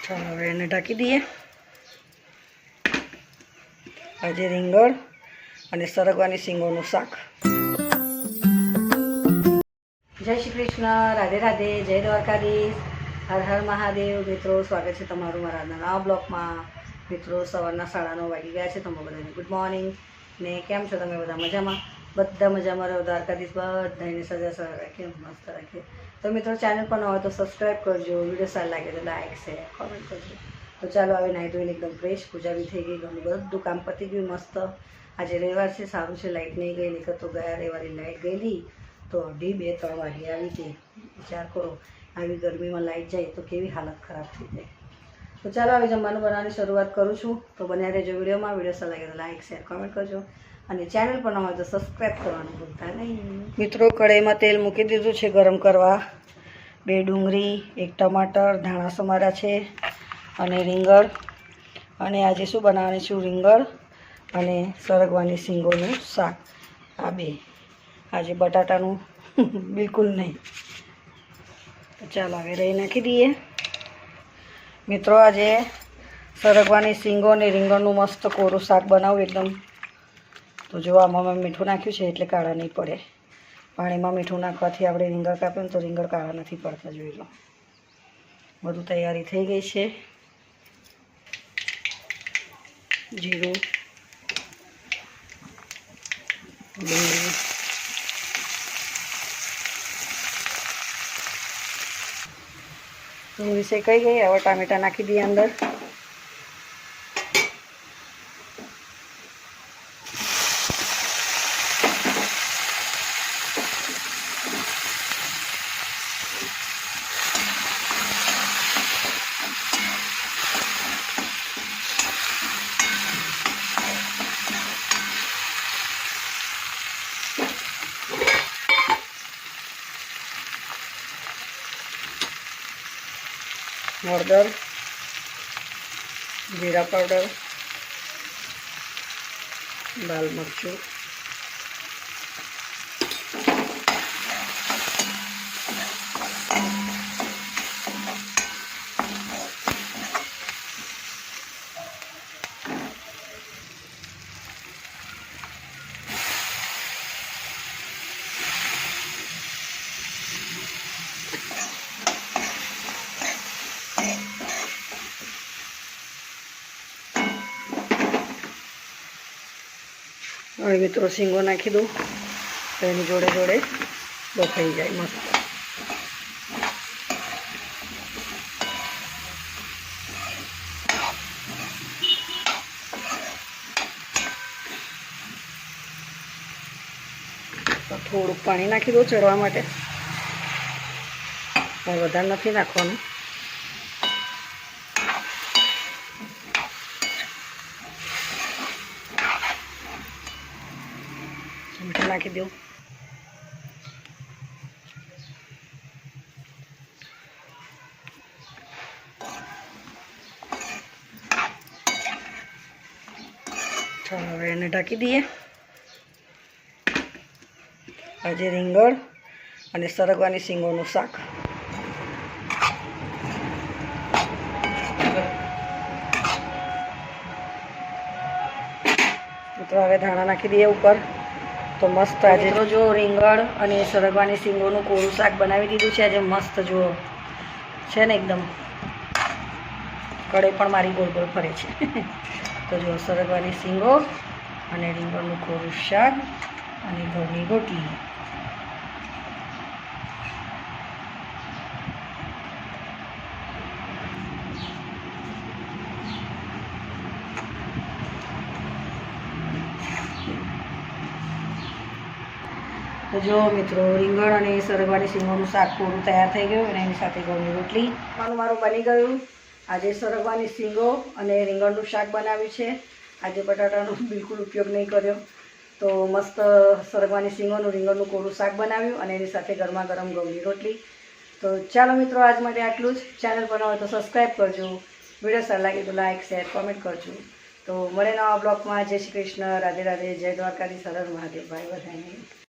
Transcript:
ચાલો હવે એને ઢાંકી દઈએ. આજે રીંગણ અને સરગવાની સિંગોનું શાક. જય શ્રી કૃષ્ણ, રાધે રાધે, જય દ્વારકાધીશ, હર હર મહાદેવ. મિત્રો, સ્વાગત છે તમારું મારા નવા બ્લોગમાં. મિત્રો, સવારના 9:30 વાગી ગયા છે. તમે બધાને ગુડ મોર્નિંગ. ને કેમ છો તમે બધા? મજામાં? બધા મજામાં રહો. દ્વારકાધીશ બધાને સજા સજા રાખીએ, મસ્ત રાખીએ. તો મિત્રો, ચેનલ પર ન હોય તો સબસ્ક્રાઈબ કરજો. વિડીયો સારા લાગે તો લાઈક શેર કોમેન્ટ કરજો. તો ચાલો હવે નાહી ધોઈને એકદમ ફ્રેશ, પૂજા બી થઈ ગઈ, ઘણું બધું કામ પતી ગયું મસ્ત. આજે રવિવાર છે, સારું છે, લાઇટ નહીં ગઈ. નહીં તો ગયા રવિવારે લાઇટ ગયેલી તો 2-3 વાગે આવી હતી. વિચાર કરો, આવી ગરમીમાં લાઇટ જાય તો કેવી હાલત ખરાબ થઈ જાય. તો ચાલો હવે જમવાનું બનાવવાની શરૂઆત કરું છું. તો બન્યા રહેજો વિડીયોમાં. વિડીયો સારા લાગે તો લાઈક શેર કોમેન્ટ કરજો. અને ચેનલ પર ન હોય તો સબસ્ક્રાઈબ કરવાનું ભૂલતા નહીં. મિત્રો, કઢાઈમાં તેલ મૂકી દીધું છે ગરમ કરવા. 2 ડુંગળી, 1 ટમાટર, ધાણા સમારા છે અને રીંગણ. અને આજે શું બનાવવાની છું? રીંગણ અને સરગવાની સિંગોનું શાક. આ બે. આજે બટાટાનું બિલકુલ નહીં. તો ચાલો હવે રહી નાખી દઈએ. મિત્રો, આજે સરગવાની સિંગો અને રીંગણનું મસ્ત કોરું શાક બનાવું એકદમ. તો જો આમાં મેં મીઠું નાખ્યું છે એટલે કાળા નહીં પડે. પાણીમાં મીઠું નાખવાથી આપણે રીંગણ કાપીએ ને તો રીંગણ કાળા નથી પડતા. જોઈ લો, બધું તૈયારી થઈ ગઈ છે. જીરું, ડુંગળી, ડુંગળી શેકાઈ ગઈ. હવે ટામેટાં નાખી દઈએ અંદર. હળદર, જીરા પાવડર, લાલ મરચું, હવે મિત્રો સિંગો નાખી દઉં તો એની જોડે જોડે બફાઈ જાય મસ્ત. તો થોડુંક પાણી નાખી દઉં ચડવા માટે. વધારે નથી નાખવાનું. મીઠું નાખી દઉં. ચાલો હવે એને ઢાંકી દઈએ. આજે રીંગણ અને સરગવાની સિંગોનું શાક. મિત્રો, હવે ધાણા નાખી દઈએ ઉપર. તો મસ્ત આજે તો જો રીંગણ અને સરગવાની સિંગોનું કોરું શાક બનાવી દીધું છે. આજે મસ્ત જુઓ છે ને, એકદમ કઢાઈ પણ મારી ગોળ ગોળ ફરે છે. તો જુઓ, સરગવાની સિંગો અને રીંગણનું કોરું શાક અને ઘઉંની રોટલી. તો જો મિત્રો, રીંગણ અને સરગવાની સિંગોનું શાક પૂરું તૈયાર થઈ ગયું અને એની સાથે ઘઉંની રોટલી. મારું બની ગયું. આજે સરગવાની સિંગો અને રીંગણનું શાક બનાવ્યું છે. આજે બટાટાનો બિલકુલ ઉપયોગ નહીં કર્યો. તો મસ્ત સરગવાની સિંગોનું રીંગણનું કોરું શાક બનાવ્યું અને એની સાથે ગરમા ગરમ ઘઉંની રોટલી. તો ચાલો મિત્રો, આજ માટે આટલું જ. ચેનલ પર ન હોય તો સબસ્ક્રાઈબ કરજો. વિડીયો સારા લાગે તો લાઈક શેર કોમેન્ટ કરજો. તો મળે નવા બ્લોગમાં. જય શ્રી કૃષ્ણ, રાધે રાધે, જય દ્વારકાધીશ, હર હર મહાદેવ. ભાઈ બધાને